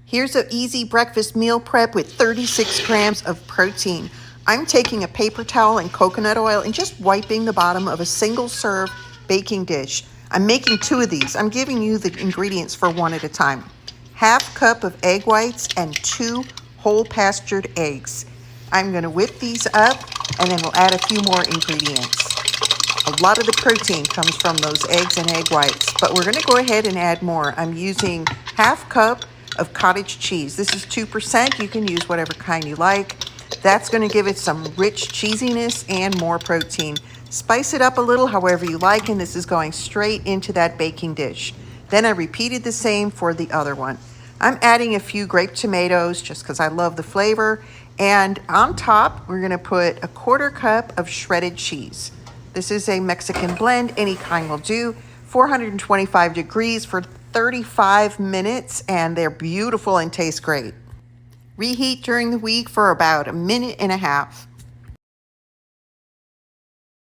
Here's an easy breakfast meal prep with 36 grams of protein. I'm taking a paper towel and coconut oil and just wiping the bottom of a single serve baking dish. I'm making 2 of these. I'm giving you the ingredients for 1 at a time. Half cup of egg whites and 2 whole pastured eggs. I'm going to whip these up and then we'll add a few more ingredients. A lot of the protein comes from those eggs and egg whites, but we're going to go ahead and add more. I'm using half cup of cottage cheese. This is 2%. You can use whatever kind you like. That's going to give it some rich cheesiness and more protein. Spice it up a little however you like, and this is going straight into that baking dish. Then I repeated the same for the other one. I'm adding a few grape tomatoes just because I love the flavor. And on top, we're going to put a 1/4 cup of shredded cheese. This is a Mexican blend, any kind will do. 425 degrees for 35 minutes, and they're beautiful and taste great. Reheat during the week for about 1.5 minutes.